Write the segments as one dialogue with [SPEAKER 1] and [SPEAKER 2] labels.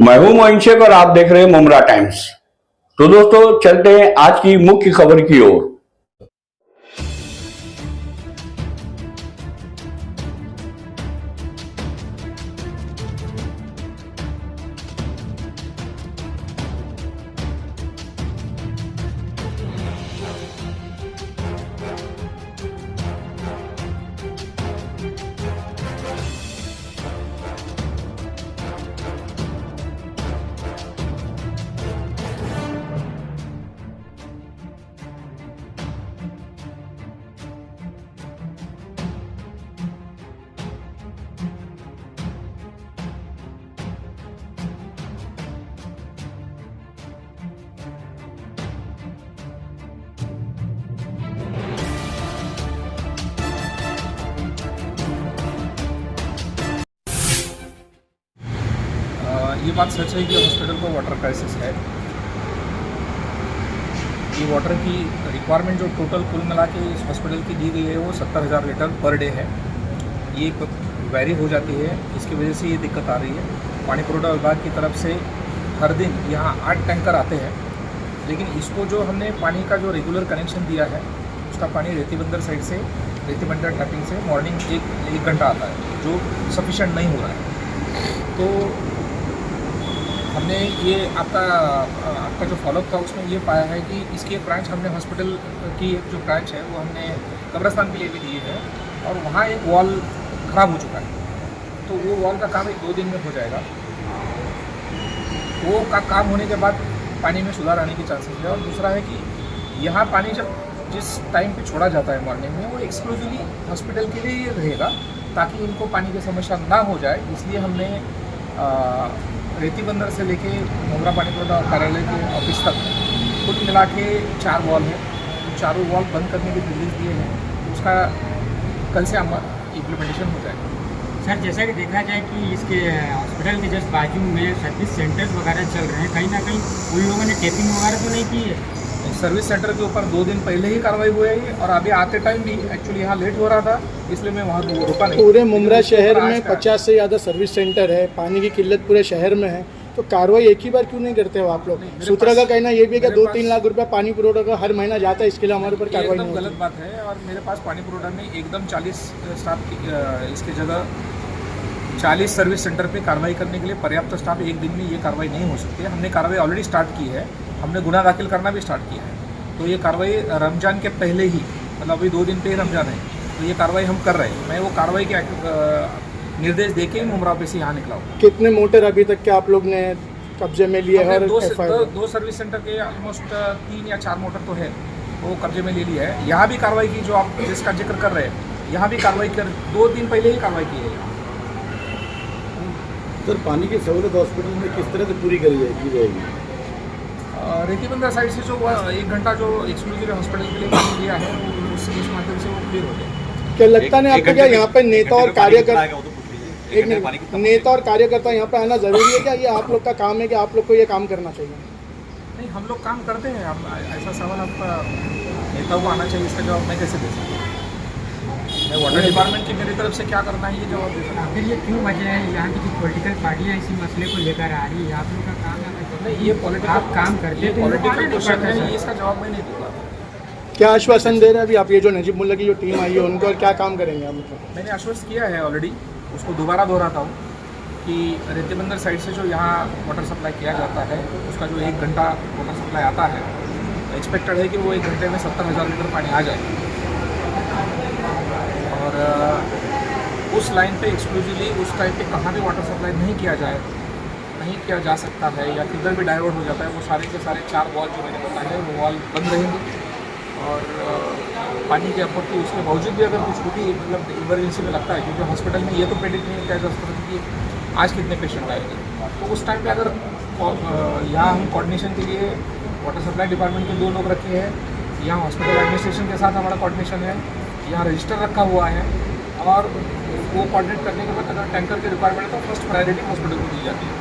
[SPEAKER 1] मैं हूं मोइन शेख और आप देख रहे हैं मुमरा टाइम्स। तो दोस्तों चलते हैं आज की मुख्य खबर की ओर।
[SPEAKER 2] ये बात सच है कि हॉस्पिटल को वाटर क्राइसिस है। ये वाटर की रिक्वायरमेंट जो टोटल कुल मिला के इस हॉस्पिटल की दी गई है वो 70,000 लीटर पर डे है। ये वेरी हो जाती है, इसकी वजह से ये दिक्कत आ रही है। पानी पुरोठा विभाग की तरफ से हर दिन यहाँ 8 टैंकर आते हैं, लेकिन इसको जो हमने पानी का जो रेगुलर कनेक्शन दिया है उसका पानी रेती बंदर साइड से, रेती बंदर टैपिंग से मॉर्निंग एक घंटा आता है, जो सफिशेंट नहीं हो रहा है। तो हमने ये आपका जो फॉलोअप था उसमें ये पाया है कि इसकी एक ब्रांच हमने हॉस्पिटल की एक जो ब्रांच है वो हमने कब्रस्तान के लिए भी दी है, और वहाँ एक वॉल ख़राब हो चुका है। तो वो वॉल का काम 1-2 दिन में हो जाएगा। वो का काम होने के बाद पानी में सुधार आने की चांसेस है। और दूसरा है कि यहाँ पानी जब जिस टाइम पे छोड़ा जाता है मॉर्निंग में, वो एक्सक्लूसिवली हॉस्पिटल के लिए रहेगा ताकि इनको पानी की समस्या ना हो जाए। इसलिए हमने रेती बंदर से लेके मुमरा पानी पुरोठा कार्यालय के ऑफिस तक कुल मिला के 4 वॉल है। चारों वॉल बंद करने के निर्देश दिए हैं। उसका कल से इम्प्लीमेंटेशन हो जाएगा।
[SPEAKER 3] सर, जैसा कि देखा जाए कि इसके हॉस्पिटल के जस्ट बाजू में सर्विस सेंटर्स वगैरह चल रहे हैं, कहीं ना कहीं उन लोगों ने टेपिंग वगैरह तो नहीं की है?
[SPEAKER 2] सर्विस सेंटर के ऊपर 2 दिन पहले ही कार्रवाई हुई है, और अभी आते टाइम भी एक्चुअली यहाँ लेट हो रहा था, इसलिए मैं वहाँ रुका नहीं।
[SPEAKER 4] पूरे मुमरा शहर में 50 से ज़्यादा सर्विस सेंटर है, पानी की किल्लत पूरे शहर में है, तो कार्रवाई एक ही बार क्यों नहीं करते हो आप लोग? सूत्रों का कहना ये भी है कि 2-3 लाख रुपया पानी पुरोठा का हर महीना जाता है, इसके लिए हमारे ऊपर कार्रवाई नहीं होती।
[SPEAKER 2] गलत बात है। और मेरे पास पानी पुरोठा में एकदम 40 स्टाफ की इसके जगह 40 सर्विस सेंटर पे कार्रवाई करने के लिए पर्याप्त स्टाफ एक दिन में ये कार्रवाई नहीं हो सकती है। हमने कार्रवाई ऑलरेडी स्टार्ट की है, हमने गुना दाखिल करना भी स्टार्ट किया है। तो ये कार्रवाई रमज़ान के पहले ही, मतलब अभी 2 दिन पे ही रमज़ान है, तो ये कार्रवाई हम कर रहे हैं। मैं वो कार्रवाई के निर्देश दे के मुमरा ऑफिस से यहाँ निकला हूँ।
[SPEAKER 4] कितने मोटर अभी तक के आप लोग ने कब्जे में लिए हैं?
[SPEAKER 2] 2 सर्विस सेंटर के ऑलमोस्ट 3 या 4 मोटर तो है, वो कब्जे में ले लिया है। यहाँ भी कार्रवाई की, जो आप जिसका जिक्र कर रहे हैं, यहाँ भी कार्रवाई 2 दिन पहले ही कार्रवाई की है।
[SPEAKER 5] सर, पानी की सहूलत हॉस्पिटल में किस तरह से पूरी करी जाएगी?
[SPEAKER 2] रेती बंदर साइड से जो 1 घंटा जो एक्सक्लूसिव हॉस्पिटल के लिए पानी दिया है, उस माध्यम से वो क्लियर हो गया।
[SPEAKER 4] क्या लगता नहीं आपको क्या यहाँ पे नेता और कार्यकर्ता यहाँ पे आना जरूरी है? क्या ये आप लोग का काम है कि आप लोग को ये काम करना चाहिए?
[SPEAKER 2] नहीं, हम लोग काम करते हैं। अब ऐसा सवाल आपका नेता को आना चाहिए, इसका जवाब मैं कैसे दे सकता हूँ? मैं वाटर डिपार्टमेंट की मेरी तरफ से क्या करना है ये जवाब दे सकता हूँ।
[SPEAKER 3] आखिर ये क्यों वजह है यहाँ की जो पॉलिटिकल पार्टियाँ इसी मसले को लेकर आ रही है? आप लोग का काम है?
[SPEAKER 2] नहीं, ये पॉलिटिकल
[SPEAKER 3] आप काम करते हैं,
[SPEAKER 2] पॉलिटिकल क्वेश्चन है, ये इसका जवाब मैं नहीं दूंगा।
[SPEAKER 4] क्या आश्वासन दे रहे हैं अभी आप? ये जो नजीब मुल्ला की जो टीम आई है उनको, और क्या काम करेंगे आप?
[SPEAKER 2] मैंने आश्वस्त किया है ऑलरेडी, उसको दोबारा दोहराता हूँ कि रेती बंदर साइड से जो यहाँ वाटर सप्लाई किया जाता है, उसका जो 1 घंटा वाटर सप्लाई आता है, एक्सपेक्टेड है कि वो 1 घंटे में 70,000 लीटर पानी आ जाए। और उस लाइन पे एक्सक्लूसिवली उस टाइम पे कहाँ भी वाटर सप्लाई नहीं किया जा सकता है या किधर भी डाइवर्ट हो जाता है, वो सारे के सारे 4 वॉल जो मैंने बताया है वो वॉल बंद रहेंगे। और पानी की आपूर्ति उसके बावजूद भी अगर कुछ होती, मतलब इमरजेंसी में लगता है, क्योंकि हॉस्पिटल में ये तो प्रेडिक्ट नहीं किया जा सकता कि आज कितने पेशेंट आएंगे, तो उस टाइम पे अगर यहाँ हम कोऑर्डिनेशन के लिए वाटर सप्लाई डिपार्टमेंट के 2 लोग रखे हैं, यहाँ हॉस्पिटल एडमिनिस्ट्रेशन के साथ हमारा कोऑर्डिनेशन है, यहाँ रजिस्टर रखा हुआ है, और वो कोऑर्डिनेट करने के बाद अगर टैंकर की रिक्वायरमेंट है तो फर्स्ट प्रायोरिटी हॉस्पिटल को दी जाती है।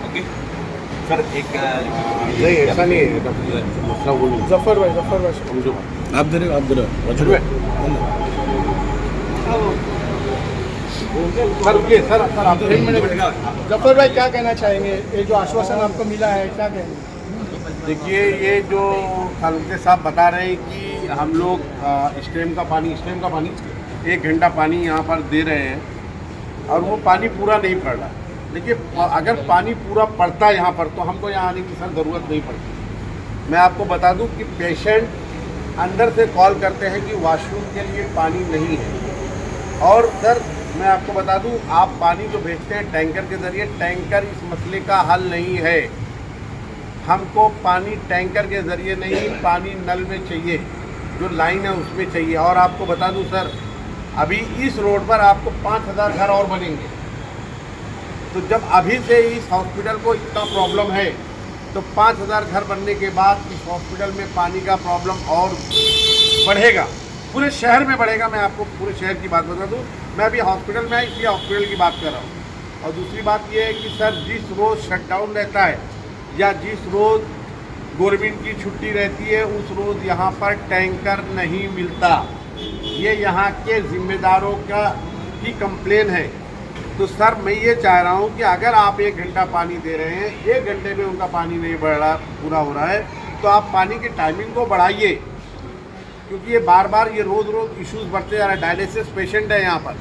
[SPEAKER 2] ओके
[SPEAKER 5] सर, एक नहीं ऐसा नहीं है, मसला वो नहीं।
[SPEAKER 4] जफर भाई
[SPEAKER 5] समझो, आप दे रहे हो सर रुकिए सर आप
[SPEAKER 4] एक मिनट जफर भाई क्या कहना चाहेंगे, ये जो आश्वासन आपको मिला है क्या कहेंगे?
[SPEAKER 5] देखिए, ये जो खालुके साहब बता रहे हैं कि हम लोग स्टेम का पानी 1 घंटा पानी यहाँ पर दे रहे हैं और वो पानी पूरा नहीं पड़ रहा। देखिए, अगर पानी पूरा पड़ता है यहाँ पर तो हमको यहाँ आने की सर ज़रूरत नहीं पड़ती। मैं आपको बता दूँ कि पेशेंट अंदर से कॉल करते हैं कि वॉशरूम के लिए पानी नहीं है। और सर मैं आपको बता दूं, आप पानी जो भेजते हैं टैंकर के ज़रिए, टैंकर इस मसले का हल नहीं है। हमको पानी टैंकर के ज़रिए नहीं, पानी नल में चाहिए, जो लाइन है उसमें चाहिए। और आपको बता दूं सर, अभी इस रोड पर आपको 5000 घर और बनेंगे। तो जब अभी से इस हॉस्पिटल को इतना प्रॉब्लम है तो 5000 घर बनने के बाद इस हॉस्पिटल में पानी का प्रॉब्लम और बढ़ेगा, पूरे शहर में बढ़ेगा। मैं आपको पूरे शहर की बात बता दूं, मैं अभी हॉस्पिटल में इसलिए हॉस्पिटल की बात कर रहा हूँ। और दूसरी बात ये है कि सर जिस रोज़ शटडाउन रहता है या जिस रोज़ गवर्नमेंट की छुट्टी रहती है उस रोज़ यहाँ पर टैंकर नहीं मिलता। ये यहाँ के ज़िम्मेदारों का की कंप्लेन है। तो सर मैं ये चाह रहा हूँ कि अगर आप 1 घंटा पानी दे रहे हैं, 1 घंटे में उनका पानी नहीं बढ़ रहा, पूरा हो रहा है, तो आप पानी की टाइमिंग को बढ़ाइए। क्योंकि ये बार बार ये रोज़ इश्यूज बढ़ते जा रहे हैं। डायलिसिस पेशेंट है यहाँ पर,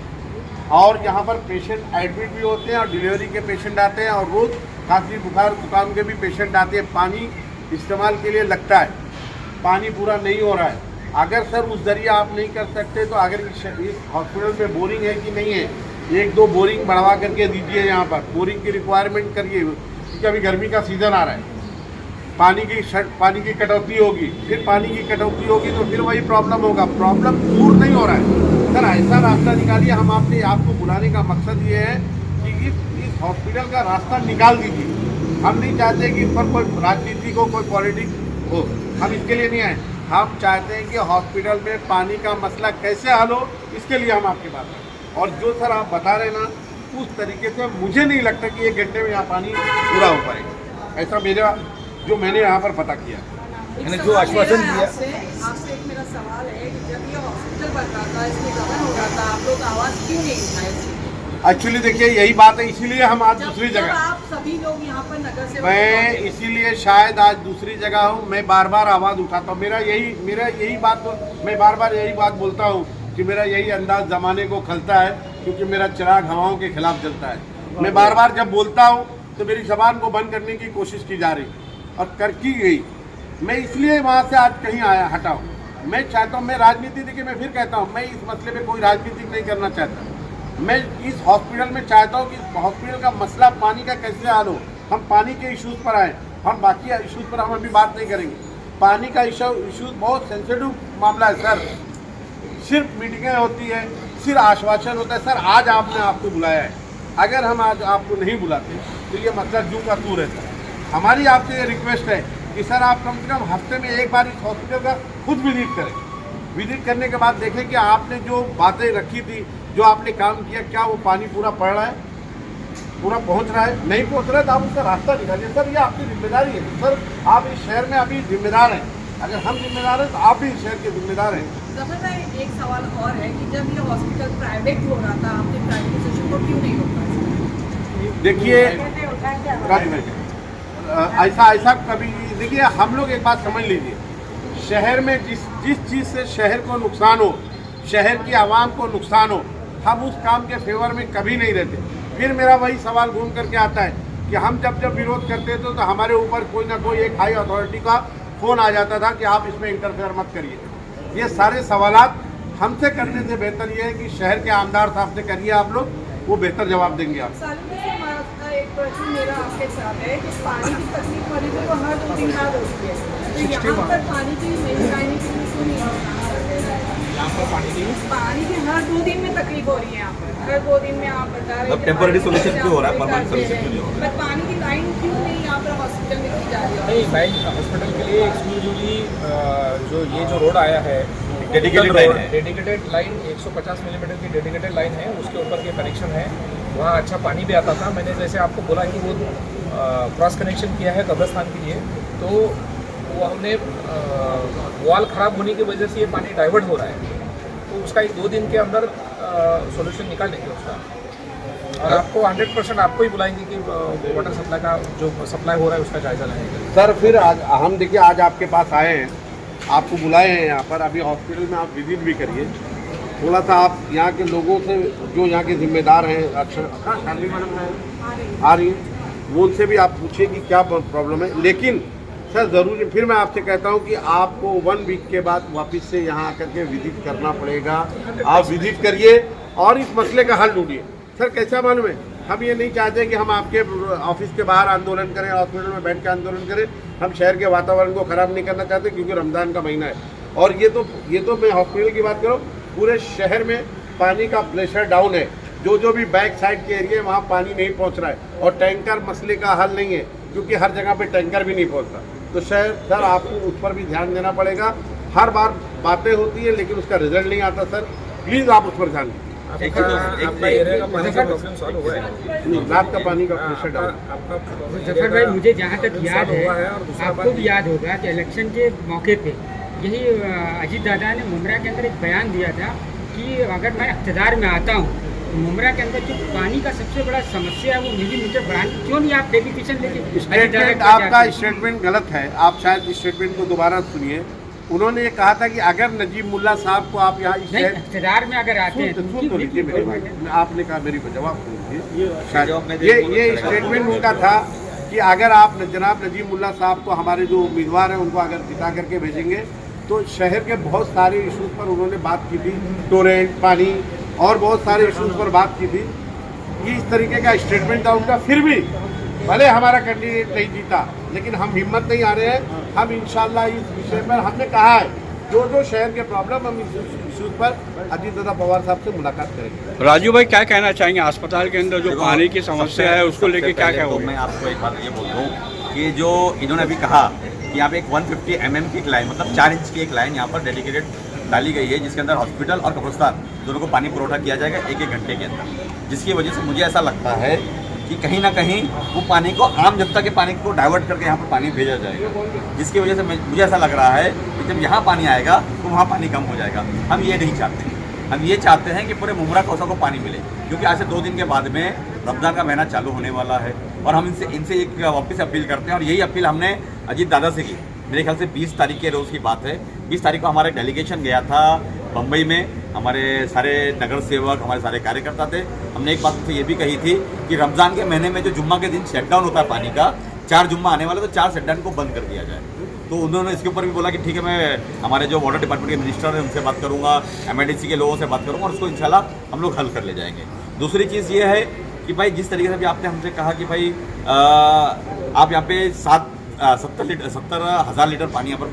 [SPEAKER 5] और यहाँ पर पेशेंट एडमिट भी होते हैं और डिलीवरी के पेशेंट आते हैं, और रोज़ खांसी बुखार जुकाम के भी पेशेंट आते हैं। पानी इस्तेमाल के लिए लगता है, पानी पूरा नहीं हो रहा है। अगर सर उस ज़रिए आप नहीं कर सकते तो अगर इस हॉस्पिटल में बोरिंग है कि नहीं है, 1-2 बोरिंग बढ़वा करके दीजिए। यहाँ पर बोरिंग की रिक्वायरमेंट करिए, क्योंकि अभी गर्मी का सीज़न आ रहा है, पानी की कटौती होगी, फिर पानी की कटौती होगी तो फिर वही प्रॉब्लम होगा। प्रॉब्लम दूर नहीं हो रहा है सर, ऐसा रास्ता निकालिए। हम आपको बुलाने का मकसद ये है कि इस हॉस्पिटल का रास्ता निकाल दीजिए। हम नहीं चाहते कि इस पर कोई राजनीति को, कोई पॉलिटिक्स हो, हम इसके लिए नहीं आए। हम चाहते हैं कि हॉस्पिटल में पानी का मसला कैसे हल हो, इसके लिए हम आपके पास हैं। और जो सर आप बता रहे ना, उस तरीके से मुझे नहीं लगता कि 1 घंटे में यहाँ पानी पूरा हो पाएगा। ऐसा जो मैंने यहाँ पर पता किया,
[SPEAKER 6] मैंने जो आश्वासन दिया। आपसे एक मेरा सवाल है कि जब ये हॉस्पिटल बन रहा था, इसमें गबन हो रहा था, आप लोग आवाज़ क्यों नहीं उठाए?
[SPEAKER 5] एक्चुअली देखिए यही बात है, इसीलिए हम आज दूसरी जगह,
[SPEAKER 6] आप सभी लोग यहाँ पर नगर से,
[SPEAKER 5] मैं इसीलिए शायद आज दूसरी जगह हूँ। मैं बार बार आवाज़ उठाता हूँ। मैं बार बार यही बात बोलता हूँ कि मेरा यही अंदाज ज़माने को खलता है, क्योंकि मेरा चिराग हवाओं के खिलाफ जलता है। मैं बार बार जब बोलता हूँ तो मेरी ज़बान को बंद करने की कोशिश की जा रही और कर की गई। मैं इसलिए वहाँ से आज कहीं हटा हूँ। मैं चाहता हूँ, मैं राजनीति, देखिए मैं फिर कहता हूँ, मैं इस मसले पे कोई राजनीति नहीं करना चाहता। मैं इस हॉस्पिटल में चाहता हूँ कि इस हॉस्पिटल का मसला पानी का कैसे हल हो। हम पानी के इश्यूज़ पर आए, हम बाकी इश्यूज़ पर हम अभी बात नहीं करेंगे। पानी का इशूज़ बहुत सेंसिटिव मामला है सर। सिर्फ मीटिंगें होती है, सिर्फ आश्वासन होता है। सर आज आपको बुलाया है, अगर हम आज आपको नहीं बुलाते तो ये मसला जू का तू रहता है। हमारी आपसे ये रिक्वेस्ट है कि सर आप कम से कम हफ्ते में एक बार इस हॉस्पिटल का खुद विजिट करें। विजिट करने के बाद देखें कि आपने जो बातें रखी थी, जो आपने काम किया, क्या वो पानी पूरा पड़ रहा है, पूरा पहुंच रहा है। नहीं पहुंच रहा है तो आप उसका रास्ता निकालिए। सर ये आपकी जिम्मेदारी है। सर आप इस शहर में अभी जिम्मेदार हैं, अगर हम जिम्मेदार हैं तो आप भी इस शहर के जिम्मेदार हैं।
[SPEAKER 6] जफर भाई एक सवाल और है कि जब ये हॉस्पिटल प्राइवेट हो रहा था, आपने प्राइवेटाइजेशन को क्यों नहीं रोका?
[SPEAKER 5] देखिए ऐसा कभी, देखिए हम लोग एक बात समझ लीजिए, शहर में जिस चीज़ से शहर को नुकसान हो, शहर की आवाम को नुकसान हो, हम उस काम के फेवर में कभी नहीं रहते। फिर मेरा वही सवाल घूम करके आता है कि हम जब विरोध करते थे तो हमारे ऊपर कोई ना कोई एक हाई अथॉरिटी का फ़ोन आ जाता था कि आप इसमें इंटरफेयर मत करिए। ये सारे सवालात हमसे करने से बेहतर ये है कि शहर के आमदार साहब से करिए, आप लोग वो बेहतर जवाब देंगे। आप
[SPEAKER 6] एक प्रश्न मेरा आपके साथ है कि पानी की तकलीफ मरीजों को हर 2 दिन बाद होती है, तो यहाँ पर पानी की निगरानी क्यों नहीं हो रही? यहाँ पर पानी की हर 2 दिन में तकलीफ हो रही है। यहाँ पर हर 2 दिन में आप बता रहे हैं
[SPEAKER 7] टेम्पररी सोल्यूशन क्यों हो रहा है, परमानेंट सोल्यूशन क्यों नहीं हो रहा है?
[SPEAKER 6] पर पानी की लाइन क्यों नहीं यहाँ पर हॉस्पिटल में की जा रही है?
[SPEAKER 2] नहीं, लाइन हॉस्पिटल के लिए एक्सक्लूसिवली जो रोड आया है, डेडिकेटेड लाइन 150 मिलीमीटर की डेडिकेटेड लाइन है, उसके ऊपर के कनेक्शन है। वहाँ अच्छा पानी भी आता था। मैंने जैसे आपको बोला कि वो क्रॉस कनेक्शन किया है कब्रस्तान के लिए, तो वो हमने वॉल ख़राब होने की वजह से ये पानी डाइवर्ट हो रहा है, तो उसका 1-2 दिन के अंदर सॉल्यूशन निकाल लेंगे उसका। और आपको 100% आपको ही बुलाएंगे कि वाटर सप्लाई का जो सप्लाई हो रहा है उसका जायजा लेंगे।
[SPEAKER 5] सर फिर हम देखिए आज आपके पास आए हैं, आपको बुलाए हैं यहाँ पर। अभी हॉस्पिटल में आप विजिट भी करिए, थोड़ा सा आप यहाँ के लोगों से, जो यहाँ के जिम्मेदार हैं, शालिनी मैडम आ रही हैं, वो उनसे भी आप पूछिए कि क्या प्रॉब्लम है। लेकिन सर ज़रूरी फिर मैं आपसे कहता हूँ कि आपको 1 वीक के बाद वापस से यहाँ आकर के विजिट करना पड़ेगा। आप विजिट करिए और इस मसले का हल ढूंढिए। सर कैसा मालूम है, हम ये नहीं चाहते कि हम आपके ऑफिस के बाहर आंदोलन करें, हॉस्पिटल में बैठ के आंदोलन करें। हम शहर के वातावरण को ख़राब नहीं करना चाहते, क्योंकि रमज़ान का महीना है। और ये तो मैं हॉस्पिटल की बात करूँ, पूरे शहर में पानी का प्रेशर डाउन है। जो भी बैक साइड के एरिया है वहाँ पानी नहीं पहुँच रहा है, और टैंकर मसले का हल नहीं है, क्योंकि हर जगह पे टैंकर भी नहीं पहुँचता। तो सर आपको उस पर भी ध्यान देना पड़ेगा। हर बार बातें होती है लेकिन उसका रिजल्ट नहीं आता। सर प्लीज़ आप उस पर ध्यान दें।
[SPEAKER 2] आपका एरिया का पानी का प्रॉब्लम सॉल्व हुआ है?
[SPEAKER 5] रात का पानी का प्रेशर डाउन।
[SPEAKER 3] मुजफ्फर भाई, मुझे जहाँ तक याद है, आपको भी याद होगा कि इलेक्शन के मौके पे यही अजीत दादा ने मुमरा के अंदर एक बयान दिया था कि अगर मैं इक़्तिदार में आता हूँ तो मुमरा के अंदर जो पानी का सबसे बड़ा समस्या है वो मिलीमीटर बढ़ाने। क्यों नहीं आप डेलीगेशन लेके?
[SPEAKER 5] स्टेटमेंट आपका स्टेटमेंट गलत है, आप शायद इस स्टेटमेंट को दोबारा सुनिए। उन्होंने ये कहा था कि अगर नजीब मुल्ला साहब को आप यहाँ
[SPEAKER 3] इक़्तिदार में अगर आते हैं
[SPEAKER 5] तो लीजिए मेरी बात, आपने कहा मेरी को जवाब दीजिए। ये स्टेटमेंट उनका था कि अगर आप जनाब नजीब मुल्ला साहब को, हमारे जो उम्मीदवार हैं, उनको अगर जिता करके भेजेंगे तो शहर के बहुत सारे इशूज़ पर उन्होंने बात की थी, टोरेंट, पानी और बहुत सारे इशूज़ पर बात की थी। इस तरीके का स्टेटमेंट था उनका। फिर भी भले हमारा कैंडिडेट नहीं जीता, लेकिन हम हिम्मत नहीं आ रहे हैं। हम इंशाल्लाह इस विषय पर हमने कहा है, जो शहर के प्रॉब्लम, हम इस इशूज़ पर अजीत दादा पवार साहब से मुलाकात करेंगे।
[SPEAKER 1] राजू भाई क्या कहना चाहेंगे, अस्पताल के अंदर जो पानी की समस्या है उसको लेके क्या
[SPEAKER 7] तो मैं आपको एक बात ये बोल रहा हूँ कि जो इन्होंने अभी कहा कि यहाँ पे एक 150 mm की एक लाइन, मतलब 4 इंच की एक लाइन यहाँ पर डेडिकेटेड डाली गई है, जिसके अंदर हॉस्पिटल और कब्रिस्तान दोनों को पानी पुरोठा किया जाएगा 1-1 घंटे के अंदर। जिसकी वजह से मुझे ऐसा लगता है कि कहीं ना कहीं वो पानी को, आम जनता के पानी को डाइवर्ट करके यहाँ पर पानी भेजा जाएगा। जिसकी वजह से मुझे ऐसा लग रहा है कि जब यहाँ पानी आएगा तो वहाँ पानी कम हो जाएगा। हम ये नहीं चाहते। हम ये चाहते हैं कि पूरे मुमरा कौसा को पानी मिले, क्योंकि आज से 2 दिन के बाद में रमज़ान का महीना चालू होने वाला है। और हम इनसे एक वापस अपील करते हैं, और यही अपील हमने अजीत दादा से की। मेरे ख्याल से 20 तारीख के रोज़ की बात है। 20 तारीख को हमारा डेलीगेशन गया था बम्बई में। हमारे सारे नगर सेवक, हमारे सारे कार्यकर्ता थे। हमने एक बात उनसे ये भी कही थी कि रमज़ान के महीने में जो जुम्मा के दिन शटडाउन होता है पानी का, 4 जुम्मा आने वाले, तो 4 शटडाउन को बंद कर दिया जाए। तो उन्होंने इसके ऊपर भी बोला कि ठीक है, मैं हमारे जो वाटर डिपार्टमेंट के मिनिस्टर हैं उनसे बात करूँगा, MIDC के लोगों से बात करूँगा, और उसको इंशाल्लाह हम लोग हल कर ले जाएंगे। दूसरी चीज़ ये है कि भाई जिस तरीके से भी आपने हमसे कहा कि भाई आप यहाँ पे 70,000 लीटर पानी यहाँ पर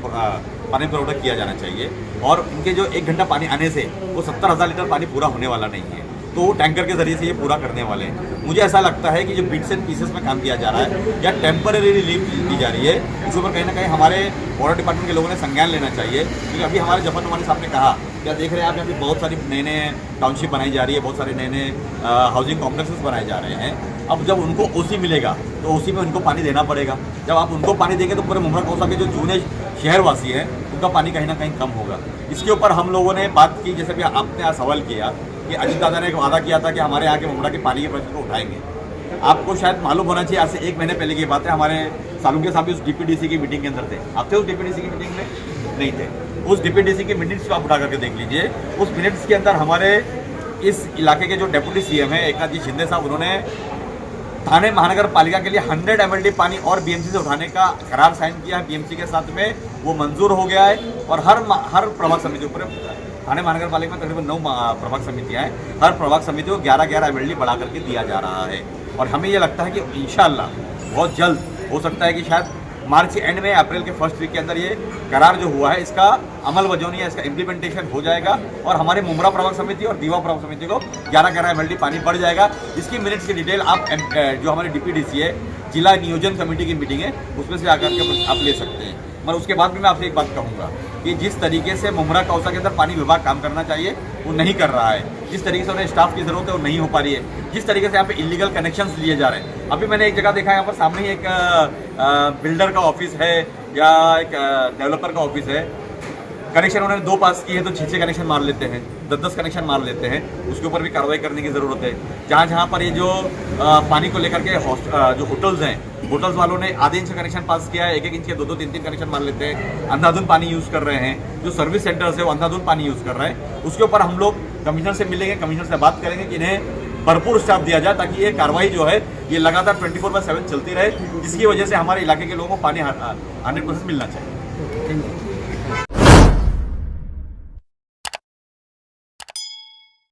[SPEAKER 7] पानी पुरोठा किया जाना चाहिए, और उनके जो 1 घंटा पानी आने से वो 70,000 लीटर पानी पूरा होने वाला नहीं है। तो वो टैंकर के जरिए से ये पूरा करने वाले हैं। मुझे ऐसा लगता है कि जो बिट्स एंड पीसेस में काम किया जा रहा है या टेम्पररी रिलीफ दी जा रही है, इसके ऊपर कहीं ना कहीं हमारे वाटर डिपार्टमेंट के लोगों ने संज्ञान लेना चाहिए। क्योंकि अभी हमारे जफर नुमानी साहब ने कहा, क्या देख रहे हैं आप, यहाँ पे बहुत सारी नए टाउनशिप बनाई जा रही है, बहुत सारे नए हाउसिंग कॉम्प्लेक्सेस बनाए जा रहे हैं। अब जब उनको OC मिलेगा तो OC में उनको पानी देना पड़ेगा। जब आप उनको पानी देंगे तो पूरे मुमरा कौसा के जो जूने शहरवासी हैं उनका पानी कहीं ना कहीं कम होगा। इसके ऊपर हम लोगों ने बात की, जैसे भी आपने आज सवाल किया कि अजीत दादा ने एक वादा किया था कि हमारे यहाँ के मुमरा के पानी के प्रेशर को उठाएंगे। आपको शायद मालूम होना चाहिए, आज से 1 महीने पहले की बात है, हमारे सालुंके साहब उस DPDC की मीटिंग के अंदर थे। आप थे उस DPDC की मीटिंग में? नहीं थे। उस DPDC के मिनट्स को आप उठा करके देख लीजिए। उस मिनट्स के अंदर हमारे इस इलाके के जो डेप्यूटी CM हैं एकनाथ जी शिंदे साहब, उन्होंने थाने महानगर पालिका के लिए 100 MLD पानी और BMC से उठाने का करार साइन किया है BMC के साथ में। वो मंजूर हो गया है, और हर प्रभाग समिति ऊपर, थाने महानगर पालिका में तकरीबन 9 प्रभाग समितियाँ हैं, हर प्रभाग समिति को 11-11 MLD बढ़ा करके दिया जा रहा है। और हमें ये लगता है कि इंशाल्लाह बहुत जल्द हो सकता है कि शायद मार्च के एंड में, अप्रैल के फर्स्ट वीक के अंदर ये करार जो हुआ है इसका अमल वजोनी है, इसका इम्प्लीमेंटेशन हो जाएगा, और हमारे मुमरा प्रभाग समिति और दीवा प्रभाग समिति को 11-11 MLD पानी बढ़ जाएगा। इसकी मिनट्स की डिटेल आप जो हमारे DPDC है, जिला नियोजन कमेटी की मीटिंग है, उसमें से आकर के आप ले सकते हैं। मगर उसके बाद भी मैं आपसे एक बात कहूँगा कि जिस तरीके से मुमरा कौसा के अंदर पानी विभाग काम करना चाहिए वो नहीं कर रहा है, जिस तरीके से उन्हें स्टाफ की ज़रूरत है वो नहीं हो पा रही है, जिस तरीके से यहाँ पे इलीगल कनेक्शंस लिए जा रहे हैं। अभी मैंने एक जगह देखा, यहाँ पर सामने ही एक बिल्डर का ऑफिस है या एक डेवलपर का ऑफिस है, कनेक्शन उन्होंने 2 पास किए तो 6 कनेक्शन मार लेते हैं, 10 कनेक्शन मार लेते हैं। उसके ऊपर भी कार्रवाई करने की ज़रूरत है। जहाँ पर ये जो पानी को लेकर के जो होटल्स हैं, होटल्स वालों ने आधे इंच का कनेक्शन पास किया है, 1-1 इंच के 2-2, 3-3 कनेक्शन मार लेते हैं, अंधाधुंध पानी यूज़ कर रहे हैं। जो सर्विस सेंटर्स है वो अंधाधुंध पानी यूज़ कर रहे हैं। उसके ऊपर हम लोग कमिश्नर से मिलेंगे, कमिश्नर से बात करेंगे कि इन्हें भरपूर स्टाफ दिया जाए ताकि ये कार्रवाई जो है ये लगातार 24/7 चलती रहे, जिसकी वजह से हमारे इलाके के लोगों को पानी 100% मिलना चाहिए।